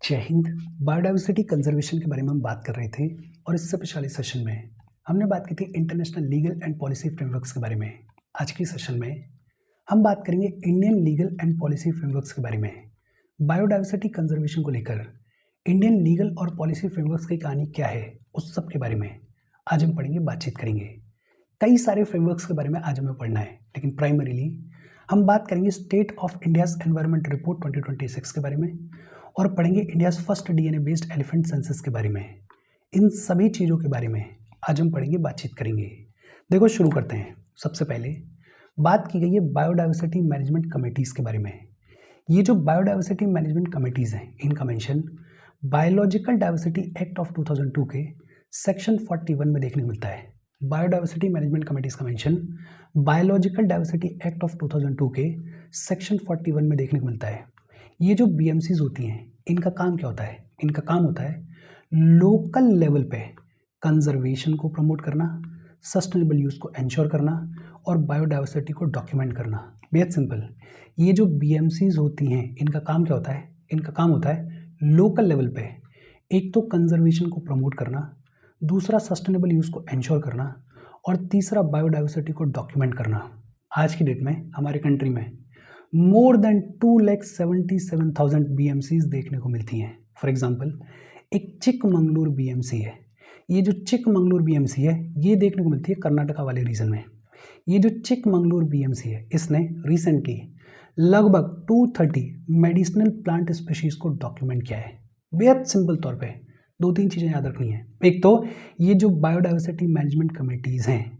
जय Hind. Biodiversity conservation के बारे में हम बात कर रहे थे और इससे पिछले सेशन में हमने बात की थी international legal and policy frameworks के बारे में। आज की सेशन में हम बात करेंगे Indian legal and policy frameworks के बारे में। बायोडाइवर्सिटी कंजर्वेशन को लेकर इंडियन लीगल और पॉलिसी फ्रेमवर्क्स की कहानी क्या है, उस सब के बारे में आज हम पढ़ेंगे, बातचीत करेंगे। कई सारे फ्रेमवर्क्स के बारे में आज हमें पढ़ना है, लेकिन प्राइमरीली हम बात करेंगे state of India's environment report 2026 के बारे में और पढ़ेंगे India's first DNA based elephant census के बारे में। इन सभी चीज़ों के बारे में आज हम पढ़ेंगे, बातचीत करेंगे। देखो, शुरू करते हैं। सबसे पहले बात की गई है बायोडाइवर्सिटी मैनेजमेंट कमेटीज़ के बारे में। ये जो बायोडाइवर्सिटी मैनेजमेंट कमेटीज़ हैं, इनका mention biological diversity act of 2002 के सेक्शन 41 में देखने को मिलता है। बायोडाइवर्सिटी मैनेजमेंट कमेटीज़ का mention biological diversity act of 2002 के सेक्शन 41 में देखने को मिलता है। ये जो बीएमसीज होती हैं, इनका काम क्या होता है? इनका काम होता है लोकल लेवल पे कंजर्वेशन को प्रमोट करना, सस्टेनेबल यूज़ को एंश्योर करना और बायोडाइवर्सिटी को डॉक्यूमेंट करना। बेहद सिंपल। ये जो बीएमसीज होती हैं, इनका काम क्या होता है? इनका काम होता है लोकल लेवल पे एक तो कंजर्वेशन को प्रमोट करना, दूसरा सस्टेनेबल यूज़ को एंश्योर करना और तीसरा बायोडाइवर्सिटी को डॉक्यूमेंट करना। आज की डेट में हमारे कंट्री में मोर देन 2,77,000 BMCs देखने को मिलती हैं। फॉर एग्जांपल, एक चिकमंगलूर BMC है। ये जो चिकमंगलूर BMC है, ये देखने को मिलती है कर्नाटका वाले रीजन में। ये जो चिकमंगलूर BMC है, इसने रिसेंटली लगभग 230 मेडिसिनल प्लांट स्पीशीज़ को डॉक्यूमेंट किया है। बेहद सिंपल तौर पे दो तीन चीज़ें याद रखनी है। एक तो ये जो बायोडाइवर्सिटी मैनेजमेंट कमेटीज़ हैं,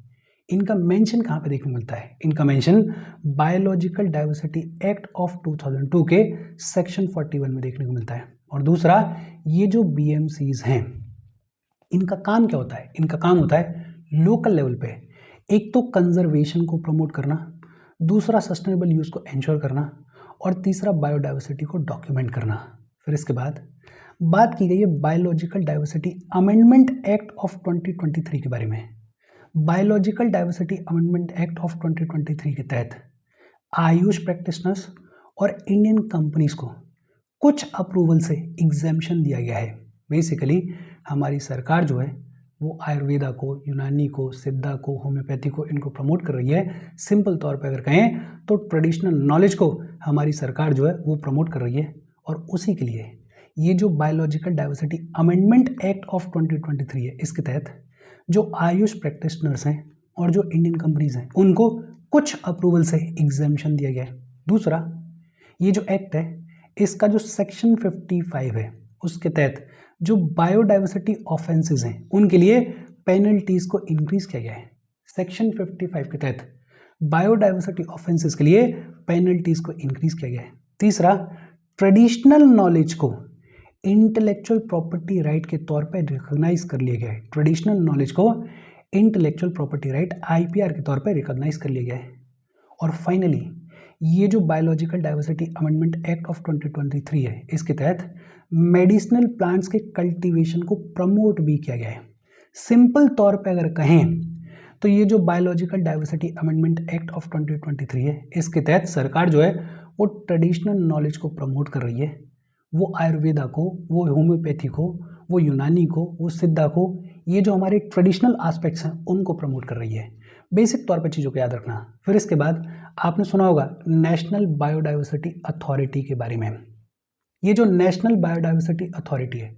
इनका मेंशन कहाँ पे देखने को मिलता है? इनका mention biological diversity act of 2002 के सेक्शन 41 में देखने को मिलता है। और दूसरा, ये जो बीएमसीज हैं, इनका काम क्या होता है? इनका काम होता है लोकल लेवल पे एक तो कंजर्वेशन को प्रमोट करना, दूसरा सस्टेनेबल यूज़ को एंश्योर करना और तीसरा बायोडाइवर्सिटी को डॉक्यूमेंट करना। फिर इसके बाद बात की गई है biological diversity amendment act of 2023 के बारे में। Biological diversity amendment act of 2023 के तहत आयुष प्रैक्टिशनर्स और इंडियन कंपनीज को कुछ अप्रूवल से एग्जेम्पशन दिया गया है। बेसिकली हमारी सरकार जो है वो आयुर्वेदा को, यूनानी को, सिद्धा को, होम्योपैथी को, इनको प्रमोट कर रही है। सिंपल तौर पे अगर कहें तो ट्रेडिशनल नॉलेज को हमारी सरकार जो है वो प्रमोट कर रही है। और उसी के लिए ये जो biological diversity amendment act of 2023 है, इसके तहत जो आयुष प्रैक्टिशनर्स हैं और जो इंडियन कंपनीज हैं, उनको कुछ अप्रूवल से एग्जेम्पशन दिया गया है। दूसरा, ये जो एक्ट है, इसका जो सेक्शन 55 है, उसके तहत जो बायोडाइवर्सिटी ऑफेंसेस हैं, उनके लिए पेनल्टीज को इंक्रीज किया गया है। सेक्शन 55 के तहत बायोडाइवर्सिटी ऑफेंसेस के लिए पेनल्टीज को इंक्रीज किया गया है। तीसरा, ट्रेडिशनल नॉलेज को इंटेलेक्चुअल प्रॉपर्टी राइट के तौर पर रिकॉग्नाइज कर लिया गया है। ट्रेडिशनल नॉलेज को इंटेलेक्चुअल प्रॉपर्टी राइट IPR के तौर पर रिकॉग्नाइज कर लिया गया है। और फाइनली, ये जो biological diversity amendment act of 2023 है, इसके तहत मेडिसिनल प्लांट्स के कल्टीवेशन को प्रमोट भी किया गया है। सिंपल तौर पे अगर कहें तो ये जो biological diversity amendment act of 2023 है, इसके तहत सरकार जो है वो ट्रेडिशनल नॉलेज को प्रमोट कर रही है। वो आयुर्वेदा को, वो होम्योपैथी को, वो यूनानी को, वो सिद्धा को, ये जो हमारे ट्रेडिशनल एस्पेक्ट्स हैं, उनको प्रमोट कर रही है। बेसिक तौर पे चीज़ों को याद रखना। फिर इसके बाद आपने सुना होगा नेशनल बायोडाइवर्सिटी अथॉरिटी के बारे में। ये जो नेशनल बायोडाइवर्सिटी अथॉरिटी है,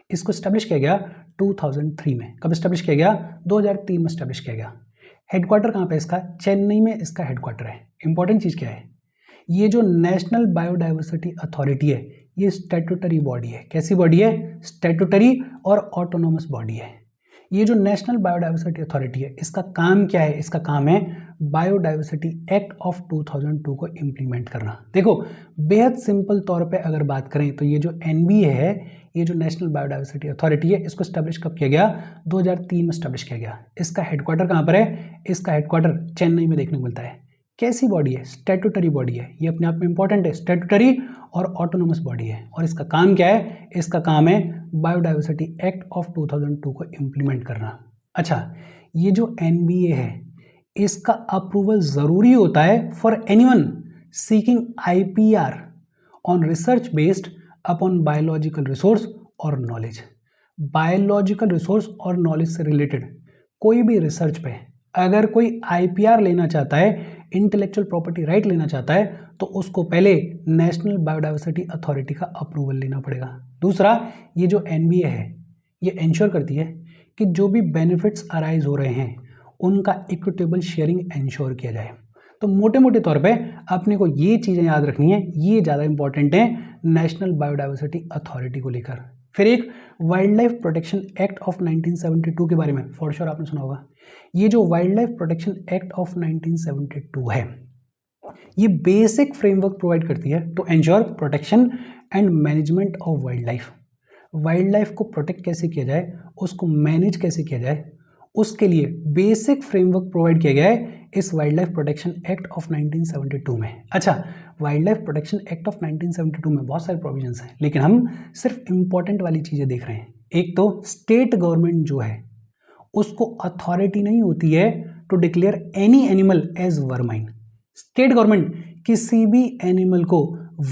इसको इस्टेब्लिश किया गया 2003 में। कब इस्टेब्लिश किया गया? 2003 में इस्टेब्लिश किया गया। हेडक्वार्टर कहाँ पे इसका? चेन्नई में इसका हेडक्वार्टर है। इंपॉर्टेंट चीज़ क्या है? ये जो नेशनल बायोडाइवर्सिटी अथॉरिटी है, ये स्टैट्यूटरी बॉडी है। कैसी बॉडी है? स्टैट्यूटरी और ऑटोनोमस बॉडी है। ये जो नेशनल बायोडाइवर्सिटी अथॉरिटी है, इसका काम क्या है? इसका काम है बायोडाइवर्सिटी एक्ट ऑफ 2002 को इम्प्लीमेंट करना। देखो, बेहद सिंपल तौर पे अगर बात करें तो ये जो NBA है, ये जो नेशनल बायोडाइवर्सिटी अथॉरिटी है, इसको स्टैब्लिश कब किया गया? 2003 में स्टैब्लिश किया गया। इसका हेडक्वार्टर कहाँ पर है? इसका हेडक्वार्टर चेन्नई में देखने को मिलता है। कैसी बॉडी है? स्टैट्यूटरी बॉडी है। ये अपने आप में इंपॉर्टेंट है। स्टैट्यूटरी और ऑटोनोमस बॉडी है। और इसका काम क्या है? इसका काम है बायोडाइवर्सिटी एक्ट ऑफ 2002 को इम्प्लीमेंट करना। अच्छा, ये जो NBA है, इसका अप्रूवल ज़रूरी होता है for anyone seeking IPR on research based upon biological resource और नॉलेज। बायोलॉजिकल रिसोर्स और नॉलेज से रिलेटेड कोई भी रिसर्च पे अगर कोई आईपीआर लेना चाहता है, इंटेलेक्चुअल प्रॉपर्टी राइट लेना चाहता है, तो उसको पहले नेशनल बायोडाइवर्सिटी अथॉरिटी का अप्रूवल लेना पड़ेगा। दूसरा, ये जो एनबीए है ये इंश्योर करती है कि जो भी बेनिफिट्स अराइज हो रहे हैं उनका इक्विटेबल शेयरिंग इंश्योर किया जाए। तो मोटे मोटे तौर पे अपने को ये चीज़ें याद रखनी है, ये ज़्यादा इंपॉर्टेंट है नेशनल बायोडाइवर्सिटी अथॉरिटी को लेकर। फिर एक wild life protection act of 1972 के बारे में फॉर श्योर आपने सुना होगा। ये जो wild life protection act of 1972 है ये बेसिक फ्रेमवर्क प्रोवाइड करती है to ensure protection and management of wild life. Wild life को प्रोटेक्ट कैसे किया जाए, उसको मैनेज कैसे किया जाए, उसके लिए बेसिक फ्रेमवर्क प्रोवाइड किया गया है इस wild life protection act of 1972 में। अच्छा, wild life protection act of 1972 में बहुत सारे प्रोविजंस हैं, लेकिन हम सिर्फ इंपॉर्टेंट वाली चीज़ें देख रहे हैं। एक तो स्टेट गवर्नमेंट जो है उसको अथॉरिटी नहीं होती है to declare any animal as vermin. State government किसी भी एनिमल को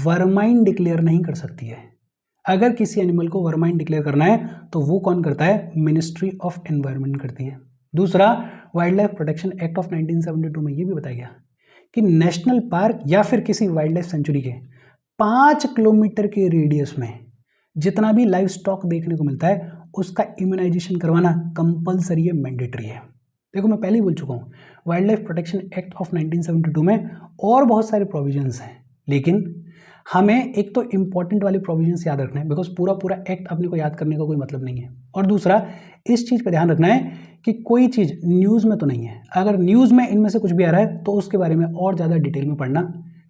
वर्माइन डिक्लेयर नहीं कर सकती है। अगर किसी एनिमल को वर्माइन डिक्लेयर करना है तो वो कौन करता है, मिनिस्ट्री ऑफ एनवायरनमेंट करती है। दूसरा, wild life protection act of 1972 में ये भी बताया गया कि नेशनल पार्क या फिर किसी वाइल्ड लाइफ सेंचुरी के 5 किलोमीटर के रेडियस में जितना भी लाइव स्टॉक देखने को मिलता है उसका इम्यूनाइजेशन करवाना कंपलसरी है, मैंडेटरी है। देखो मैं पहले ही बोल चुका हूँ wild life protection act of 1972 में और बहुत सारे प्रोविजंस हैं, लेकिन हमें एक तो इंपॉर्टेंट वाले प्रोविजंस याद रखना है, बिकॉज पूरा एक्ट अपने को याद करने का कोई मतलब नहीं है। और दूसरा, इस चीज़ पर ध्यान रखना है कि कोई चीज़ न्यूज़ में तो नहीं है। अगर न्यूज़ में इनमें से कुछ भी आ रहा है तो उसके बारे में और ज़्यादा डिटेल में पढ़ना,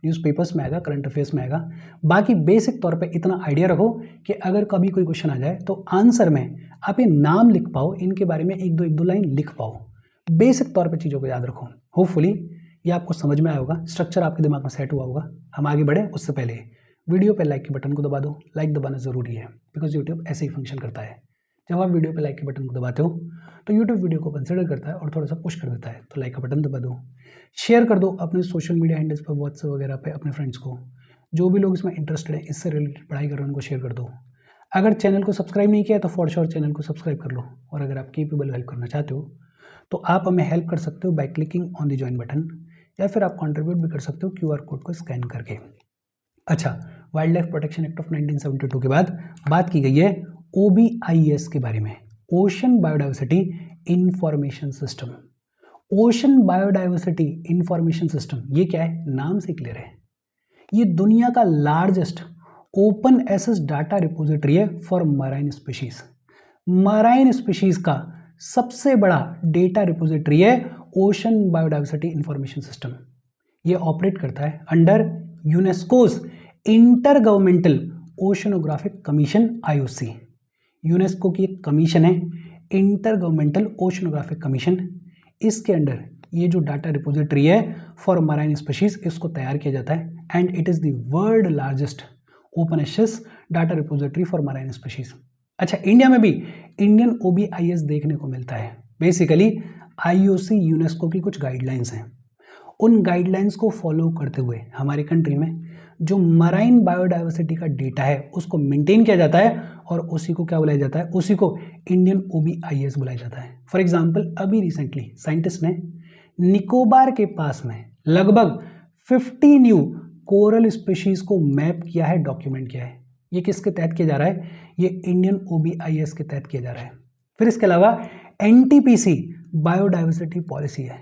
न्यूज़पेपर्स में आएगा, करंट अफेयर्स में आएगा। बाकी बेसिक तौर पे इतना आइडिया रखो कि अगर कभी कोई क्वेश्चन आ जाए तो आंसर में आप ये नाम लिख पाओ, इनके बारे में एक दो लाइन लिख पाओ। बेसिक तौर पे चीज़ों को याद रखो। होपफुली ये आपको समझ में आया होगा, स्ट्रक्चर आपके दिमाग में सेट हुआ होगा। हम आगे बढ़े उससे पहले वीडियो पे लाइक के बटन को दबा दो। लाइक दबाना ज़रूरी है बिकॉज यूट्यूब ऐसे ही फंक्शन करता है। जब आप वीडियो पे लाइक के बटन को दबाते हो तो यूट्यूब वीडियो को कंसिडर करता है और थोड़ा सा पुश कर देता है। तो लाइक का बटन दबा दो, शेयर कर दो अपने सोशल मीडिया हैंडल्स पर, व्हाट्सएप वगैरह पे अपने फ्रेंड्स को। जो भी लोग इसमें इंटरेस्टेड है, इससे रिलेटेड पढ़ाई कर रहे हैं, उनको शेयर कर दो। अगर चैनल को सब्सक्राइब नहीं किया तो फॉर श्योर चैनल को सब्सक्राइब कर लो। और अगर आप केपेबल हेल्प करना चाहते हो तो आप हमें हेल्प कर सकते हो by clicking on the join button, या फिर आप कंट्रीब्यूट भी कर सकते हो QR कोड को स्कैन करके। अच्छा, wild life protection act of 1972 के बाद बात की गई है OBIS के बारे में, ocean biodiversity information system. Ocean biodiversity information system ये क्या है, नाम से क्लियर है। ये दुनिया का largest open access data repository है for marine species. Marine species का सबसे बड़ा डेटा रिपोजिटरी है ओशन बायोडाइवर्सिटी इंफॉर्मेशन सिस्टम। ये ऑपरेट करता है under UNESCO's intergovernmental oceanographic commission IOC। UNESCO की एक कमीशन है, इंटर गवर्नमेंटल ओशनोग्राफिक कमीशन। इसके अंडर ये जो डाटा रिपोजिटरी है फॉर मराइन स्पीशीज इसको तैयार किया जाता है and it is the world largest open access data repository for marine species. अच्छा, इंडिया में भी इंडियन OBIS देखने को मिलता है। बेसिकली IOC यूनेस्को की कुछ गाइडलाइंस हैं, उन गाइडलाइंस को फॉलो करते हुए हमारे कंट्री में जो मराइन बायोडाइवर्सिटी का डेटा है उसको मेंटेन किया जाता है और उसी को क्या बुलाया जाता है, उसी को इंडियन OBIS बुलाया जाता है। फॉर एग्जांपल, अभी रिसेंटली साइंटिस्ट ने निकोबार के पास में लगभग 50 न्यू कोरल स्पीशीज को मैप किया है, डॉक्यूमेंट किया है। ये किसके तहत किया जा रहा है, ये इंडियन OBIS के तहत किया जा रहा है। फिर इसके अलावा NTPC बायोडाइवर्सिटी पॉलिसी है,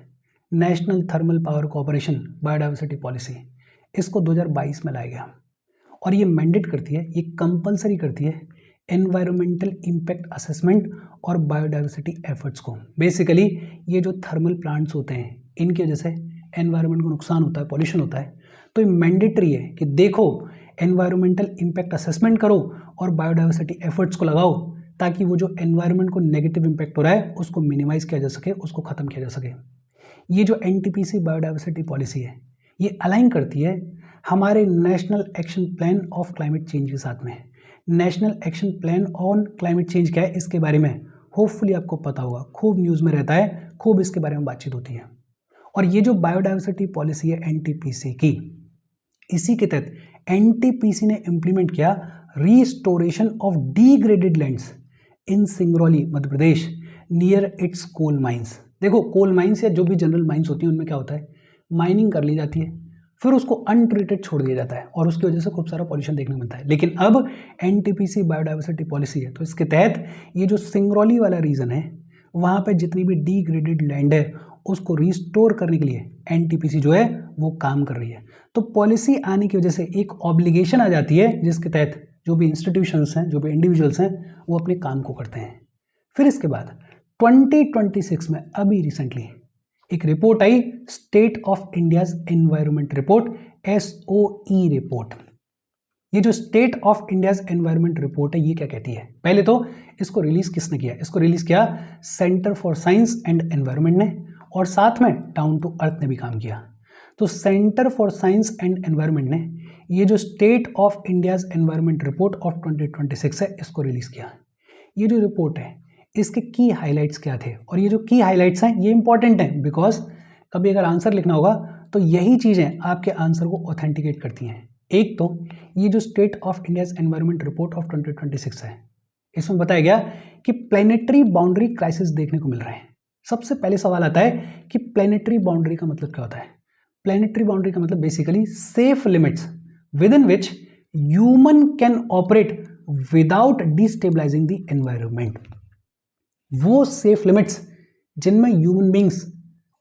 national thermal power corporation biodiversity policy. इसको 2022 में लाया गया और ये मैंडेट करती है, ये कंपलसरी करती है एनवायरमेंटल इम्पैक्ट असेसमेंट और बायोडाइवर्सिटी एफर्ट्स को। बेसिकली ये जो थर्मल प्लांट्स होते हैं इनकी वजह से एनवायरनमेंट को नुकसान होता है, पॉल्यूशन होता है, तो ये मैंडेटरी है कि देखो एनवायरमेंटल इम्पैक्ट असेसमेंट करो और बायोडाइवर्सिटी एफर्ट्स को लगाओ ताकि वो जो एनवायरनमेंट को नेगेटिव इम्पैक्ट हो रहा है उसको मिनिमाइज किया जा सके, उसको ख़त्म किया जा सके। ये जो NTPC बायोडाइवर्सिटी पॉलिसी है ये अलाइन करती है हमारे national action plan of climate change के साथ में। National action plan on climate change क्या है इसके बारे में होपफुली आपको पता होगा, खूब न्यूज़ में रहता है, खूब इसके बारे में बातचीत होती है। और ये जो बायोडाइवर्सिटी पॉलिसी है NTPC की, इसी के तहत NTPC ने इम्प्लीमेंट किया restoration of degraded lands in Singrauli Madhya Pradesh near its coal mines. देखो कोल माइंस या जो भी जनरल माइंस होती हैं उनमें क्या होता है, माइनिंग कर ली जाती है, फिर उसको अनट्रीटेड छोड़ दिया जाता है और उसकी वजह से खूब सारा पॉल्यूशन देखने को मिलता है। लेकिन अब एनटीपीसी बायोडाइवर्सिटी पॉलिसी है, तो इसके तहत ये जो सिंगरौली वाला रीजन है वहाँ पे जितनी भी डिग्रेडेड लैंड है उसको रिस्टोर करने के लिए एनटीपीसी जो है वो काम कर रही है। तो पॉलिसी आने की वजह से एक ऑब्लिगेशन आ जाती है जिसके तहत जो भी इंस्टीट्यूशंस हैं, जो भी इंडिविजुअल्स हैं, वो अपने काम को करते हैं। फिर इसके बाद 2026 में अभी रिसेंटली एक report I, state of India's environment report, SOE report. ये जो state of India's environment report है ये क्या कहती है? पहले तो इसको रिलीज किसने किया? इसको रिलीज किया centre for science and environment ने, और साथ में डाउन टू अर्थ ने भी काम किया। तो centre for science and environment ने ये जो state of India's environment report of 2026 है इसको रिलीज किया। ये जो रिपोर्ट है इसके की हाइलाइट्स क्या थे, और ये जो की हाइलाइट्स हैं ये इंपॉर्टेंट हैं बिकॉज कभी अगर आंसर लिखना होगा तो यही चीज़ें आपके आंसर को ऑथेंटिकेट करती हैं। एक तो ये जो state of India's environment report of 2026 है इसमें बताया गया कि प्लैनेटरी बाउंड्री क्राइसिस देखने को मिल रहे हैं। सबसे पहले सवाल आता है कि प्लैनेटरी बाउंड्री का मतलब क्या होता है? प्लैनेटरी बाउंड्री का मतलब basically safe limits within which human can operate without destabilising the environment. वो सेफ लिमिट्स जिनमें ह्यूमन बींग्स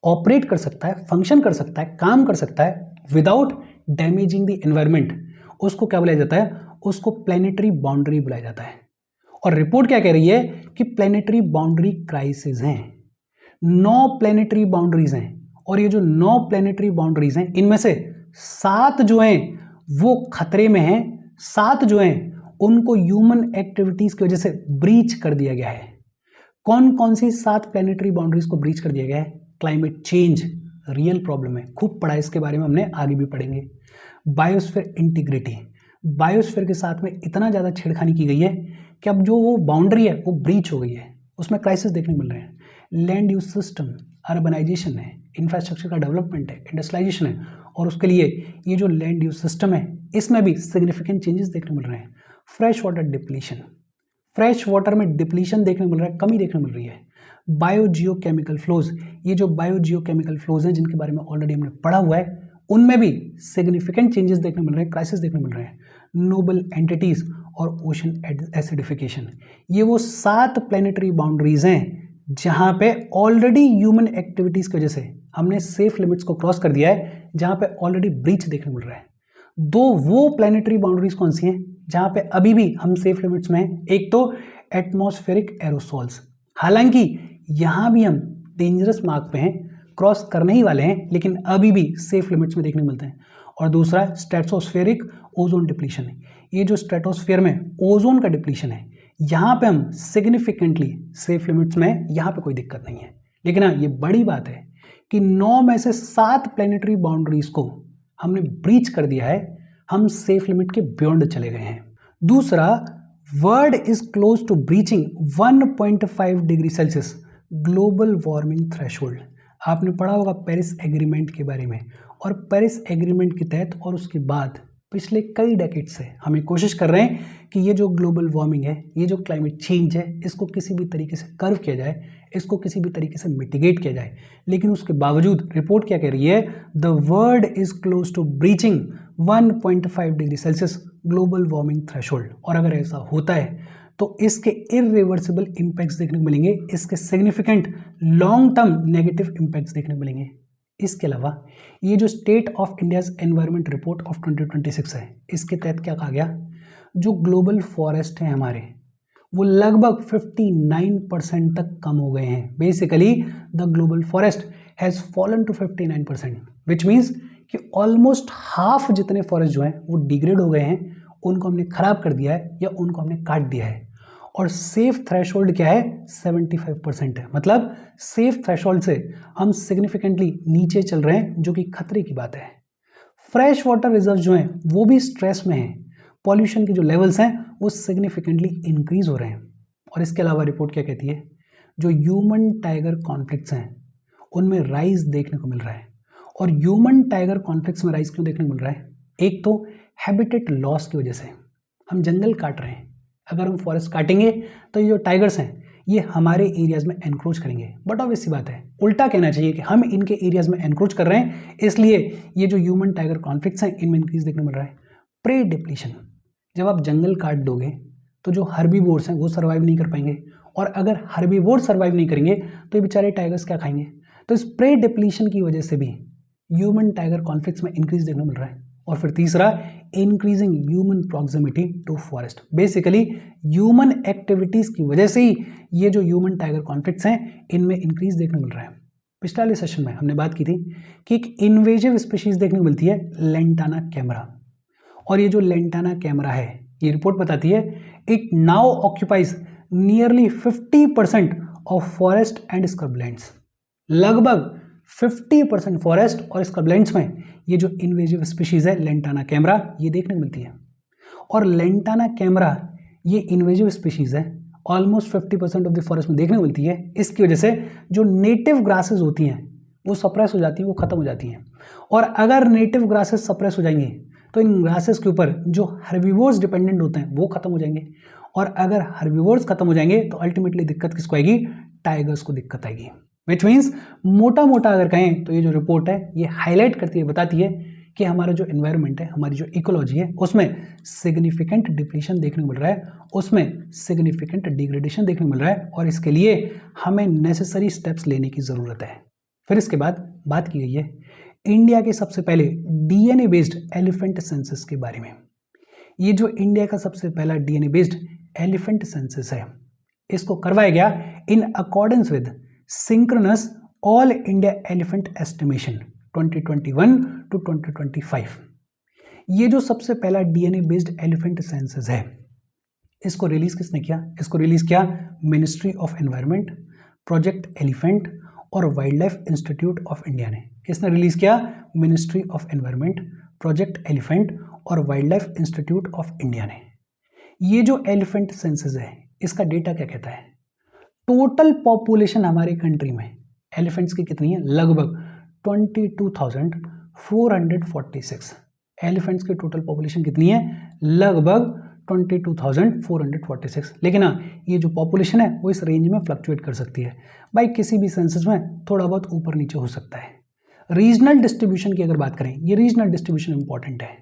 ऑपरेट कर सकता है, फंक्शन कर सकता है, काम कर सकता है विदाउट डैमेजिंग द एनवायरनमेंट, उसको क्या बुलाया जाता है? उसको प्लैनेटरी बाउंड्री बुलाया जाता है। और रिपोर्ट क्या कह रही है कि प्लैनेटरी बाउंड्री क्राइसिस हैं, 9 प्लैनेटरी बाउंड्रीज हैं, और ये जो 9 प्लैनेटरी बाउंड्रीज हैं इनमें से 7 जो हैं वो खतरे में हैं, 7 जो हैं उनको ह्यूमन एक्टिविटीज की वजह से ब्रीच कर दिया गया है। कौन कौन सी 7 प्लैनेटरी बाउंड्रीज को ब्रीच कर दिया गया है? क्लाइमेट चेंज रियल प्रॉब्लम है, खूब पढ़ा इसके बारे में, हमने आगे भी पढ़ेंगे। बायोस्फीयर इंटीग्रिटी, बायोस्फीयर के साथ में इतना ज़्यादा छेड़खानी की गई है कि अब जो वो बाउंड्री है वो ब्रीच हो गई है, उसमें क्राइसिस देखने मिल रहे हैं। लैंड यूज सिस्टम, अर्बनाइजेशन है, इंफ्रास्ट्रक्चर का डेवलपमेंट है, इंडस्ट्रियलाइजेशन है, और उसके लिए ये जो लैंड यूज सिस्टम है इसमें भी सिग्निफिकेंट चेंजेस देखने मिल रहे हैं। Fresh water depletion, fresh water में डिप्लीशन देखने मिल रहा है, कमी देखने मिल रही है। बायोजियोकेमिकल फ्लोज, ये जो बायोजियोकेमिकल फ्लोज हैं जिनके बारे में ऑलरेडी हमने पढ़ा हुआ है उनमें भी सिग्निफिकेंट चेंजेस देखने मिल रहे हैं, क्राइसिस देखने मिल रहे हैं। नोबल एंटिटीज और ओशन एसिडिफिकेशन, ये वो 7 प्लैनेटरी बाउंड्रीज हैं जहां पे ऑलरेडी ह्यूमन एक्टिविटीज की वजह से हमने सेफ लिमिट्स को क्रॉस कर दिया है, जहां पे ऑलरेडी ब्रीच देखने मिल रहा है। 2 वो प्लैनेटरी बाउंड्रीज कौन सी हैं जहां पे अभी भी हम सेफ लिमिट्स में हैं? एक तो एटमॉस्फेरिक एरोसॉल्स, हालांकि यहां भी हम डेंजरस मार्क पे हैं, क्रॉस करने ही वाले हैं, लेकिन अभी भी सेफ लिमिट्स में देखने को मिलते हैं। और दूसरा स्ट्रेटोस्फेरिक ओजोन डिप्लीशन है, ये जो स्ट्रेटोस्फेयर में ओजोन का डिप्लीशन है यहाँ पे हम सिग्निफिकेंटली सेफ लिमिट्स में हैं, यहाँ पे कोई दिक्कत नहीं है। लेकिन हाँ ये बड़ी बात है कि 9 में से 7 प्लैनेटरी बाउंड्रीज को हमने ब्रीच कर दिया है, हम सेफ लिमिट के बियॉन्ड चले गए हैं। दूसरा, world is close to breaching 1.5 degree Celsius global warming threshold. आपने पढ़ा होगा पेरिस एग्रीमेंट के बारे में, और पेरिस एग्रीमेंट के तहत और उसके बाद पिछले कई डेकेड से हम ये कोशिश कर रहे हैं कि ये जो ग्लोबल वार्मिंग है, ये जो क्लाइमेट चेंज है, इसको किसी भी तरीके से कर्व किया जाए, इसको किसी भी तरीके से मिटिगेट किया जाए। लेकिन उसके बावजूद रिपोर्ट क्या कह रही है? The world is close to breaching 1.5 degree Celsius global warming threshold. और अगर ऐसा होता है तो इसके इरिवर्सिबल इम्पैक्ट्स देखने को मिलेंगे, इसके significant long term negative impacts देखने को मिलेंगे। इसके अलावा ये जो state of India's environment report of 2026 है, इसके तहत क्या कहा गया? जो ग्लोबल फॉरेस्ट हैं हमारे, वो लगभग 59% तक कम हो गए हैं। Basically the global forest has fallen to 59%, which means कि ऑलमोस्ट हाफ जितने फॉरेस्ट जो हैं वो डिग्रेड हो गए हैं, उनको हमने ख़राब कर दिया है या उनको हमने काट दिया है। और सेफ थ्रेशोल्ड क्या है? 75% है। मतलब सेफ थ्रेशोल्ड से हम सिग्निफिकेंटली नीचे चल रहे हैं, जो कि खतरे की बात है। फ्रेश वाटर रिजर्व जो हैं वो भी स्ट्रेस में हैं, पॉल्यूशन के जो लेवल्स हैं वो सिग्निफिकेंटली इंक्रीज हो रहे हैं। और इसके अलावा रिपोर्ट क्या कहती है? जो ह्यूमन टाइगर कॉन्फ्लिक्ट्स हैं उनमें राइज देखने को मिल रहा है। और ह्यूमन टाइगर कॉन्फ्लिक्ट्स में राइज क्यों देखने को मिल रहा है? एक तो हैबिटेट लॉस की वजह से हम जंगल काट रहे हैं, अगर हम फॉरेस्ट काटेंगे तो ये जो टाइगर्स हैं ये हमारे एरियाज़ में एनक्रोच करेंगे। बट ऑब्वियस सी बात है, उल्टा कहना चाहिए कि हम इनके एरियाज़ में एनक्रोच कर रहे हैं, इसलिए ये जो ह्यूमन टाइगर कॉन्फ्लिक्ट्स हैं इनमें इंक्रीज देखने मिल रहा है। प्रे डिप्लीशन, जब आप जंगल काट दोगे तो जो हर्बीवोर्स हैं वो सर्वाइव नहीं कर पाएंगे, और अगर हर्बीवोर्स सर्वाइव नहीं करेंगे तो ये बेचारे टाइगर्स क्या खाएंगे। तो इस प्रे डिप्लीशन की वजह से भी ह्यूमन टाइगर कॉन्फ्लिक्ट्स में इंक्रीज देखने मिल रहा है। और फिर तीसरा, increasing human proximity to forest. Basically human activities की वजह से ही ये जो ह्यूमन टाइगर कॉन्फ्लिक्ट्स हैं इनमें इंक्रीज देखने मिल रहा है। पिछले वाले सेशन में हमने बात की थी कि एक इन्वेजिव स्पीशीज देखने को मिलती है, लेंटाना कैमरा। और ये जो लेंटाना कैमरा है, ये रिपोर्ट बताती है it now occupies nearly 50% of forest and scrublands. लगभग 50% फॉरेस्ट और स्क्रबलैंड्स में ये जो इन्वेजिव स्पीशीज है लेंटाना कैमरा ये देखने को मिलती है। और लेंटाना कैमरा ये इन्वेजिव स्पीशीज है, ऑलमोस्ट 50% ऑफ द फॉरेस्ट में देखने को मिलती है। इसकी वजह से जो नेटिव ग्रासेस होती हैं वो सप्रेस हो जाती हैं, वो खत्म हो जाती हैं। और अगर नेटिव ग्रासेस सप्रेस हो जाएंगे तो इन ग्रासेस के ऊपर जो हर्बीवोर्स डिपेंडेंट होते हैं वो खत्म हो जाएंगे। और अगर हर्बीवोर्स खत्म हो जाएंगे तो अल्टीमेटली दिक्कत किसको आएगी? टाइगर्स को दिक्कत आएगी। विच मीन्स मोटा मोटा अगर कहें तो ये जो रिपोर्ट है ये हाईलाइट करती है, बताती है कि हमारा जो एनवायरनमेंट है, हमारी जो इकोलॉजी है, उसमें सिग्निफिकेंट डिप्लीशन देखने को मिल रहा है, उसमें सिग्निफिकेंट डिग्रेडेशन देखने को मिल रहा है, और इसके लिए हमें नेसेसरी स्टेप्स लेने की ज़रूरत है। फिर इसके बाद बात की गई है इंडिया के सबसे पहले डीएनए बेस्ड एलिफेंट सेंसस के बारे में। ये जो इंडिया का सबसे पहला डीएनए बेस्ड एलिफेंट सेंसस है, इसको करवाया गया in accordance with synchronous all India elephant estimation 2021 to 2025। ये जो सबसे पहला डीएनए बेस्ड एलिफेंट सेंसस है, इसको रिलीज किसने किया? इसको रिलीज किया ministry of environment, project elephant और wildlife institute of India ने। किसने रिलीज किया? Ministry of environment, project elephant और wildlife institute of India ने। ये जो एलिफेंट सेंसस है इसका डेटा क्या कहता है? टोटल पॉपुलेशन हमारे कंट्री में एलिफेंट्स की कितनी है? लगभग 22,446। एलिफेंट्स की टोटल पॉपुलेशन कितनी है? लगभग 22,446। लेकिन हाँ, ये जो पॉपुलेशन है वो इस रेंज में फ्लक्चुएट कर सकती है। भाई किसी भी सेंसस में थोड़ा बहुत ऊपर नीचे हो सकता है। रीजनल डिस्ट्रीब्यूशन की अगर बात करें, ये रीजनल डिस्ट्रीब्यूशन इंपॉर्टेंट है।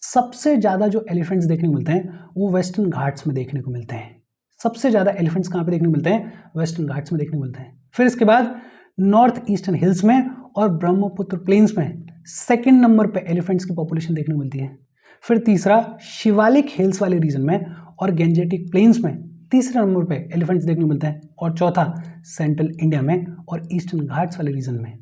सबसे ज़्यादा जो एलिफेंट्स देखने को मिलते हैं वो वेस्टर्न घाट्स में देखने को मिलते हैं। सबसे ज़्यादा एलिफेंट्स कहाँ पे देखने को मिलते हैं? वेस्टर्न घाट्स में देखने को मिलते हैं। फिर इसके बाद नॉर्थ ईस्टर्न हिल्स में और ब्रह्मपुत्र प्लेन्स में सेकंड नंबर पे एलिफेंट्स की पॉपुलेशन देखने को मिलती है। फिर तीसरा शिवालिक हिल्स वाले रीजन में और गेंजेटिक प्लेन्स में तीसरे नंबर पे एलिफेंट्स देखने को मिलते हैं। और चौथा सेंट्रल इंडिया में और ईस्टर्न घाट्स वाले रीजन में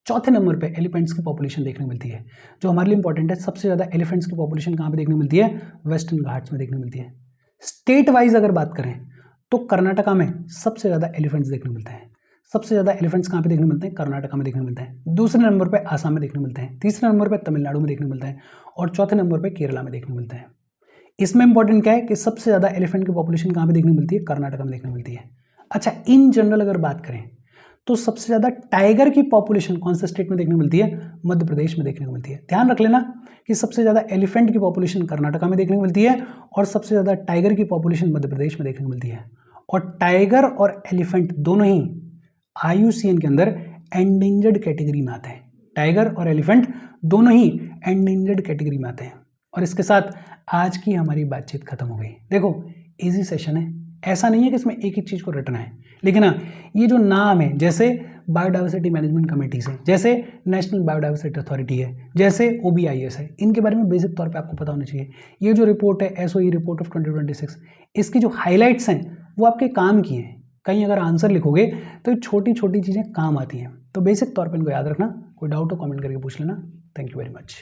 चौथे नंबर पे एलिफेंट्स की पॉपुलेशन देखने को मिलती है। जो हमारे लिए इंपॉर्टेंट है, सबसे ज़्यादा एलिफेंट्स की पॉपुलेशन कहाँ पे देखने को मिलती है? वेस्टर्न घाट्स में देखने को मिलती है। स्टेट वाइज अगर बात करें तो कर्नाटका में सबसे ज़्यादा एलिफेंट्स देखने को मिलते हैं। सबसे ज़्यादा एलिफेंट्स कहाँ पे देखने को मिलते हैं? कर्नाटका में देखने को मिलते हैं। दूसरे नंबर पे आसाम में देखने को मिलते हैं। तीसरे नंबर पे तमिलनाडु में देखने को मिलते हैं। और चौथे नंबर पे केरला में देखने को मिलते हैं। इसमें इंपॉर्टेंट क्या है कि सबसे ज़्यादा एलिफेंट की पॉपुलेशन कहाँ पे देखने को मिलती है? कर्नाटका में देखने को मिलती है। अच्छा, इन जनरल अगर बात करें तो सबसे ज़्यादा टाइगर की पॉपुलेशन कौन से स्टेट में देखने को मिलती है? मध्य प्रदेश में देखने को मिलती है। ध्यान रख लेना कि सबसे ज़्यादा एलिफेंट की पॉपुलेशन कर्नाटका में देखने को मिलती है और सबसे ज़्यादा टाइगर की पॉपुलेशन मध्य प्रदेश में देखने को मिलती है। और टाइगर और एलिफेंट दोनों ही IUCN के अंदर एंडेंजर्ड कैटेगरी में आते हैं। टाइगर और एलिफेंट दोनों ही एंडेंजर्ड कैटेगरी में आते हैं। और इसके साथ आज की हमारी बातचीत खत्म हो गई। देखो, इजी सेशन है, ऐसा नहीं है कि इसमें एक ही चीज़ को रटना है, लेकिन हाँ, ये जो नाम है, जैसे बायोडाइवर्सिटी मैनेजमेंट कमेटीज है, जैसे नेशनल बायोडाइवर्सिटी अथॉरिटी है, जैसे OBIS है, इनके बारे में बेसिक तौर पे आपको पता होना चाहिए। ये जो रिपोर्ट है SOE रिपोर्ट ऑफ 2026, इसकी जो हाईलाइट्स हैं वो आपके काम की हैं। कहीं अगर आंसर लिखोगे तो छोटी छोटी चीज़ें काम आती हैं। तो बेसिक तौर पर इनको याद रखना। कोई डाउट हो कमेंट करके पूछ लेना। Thank you very much.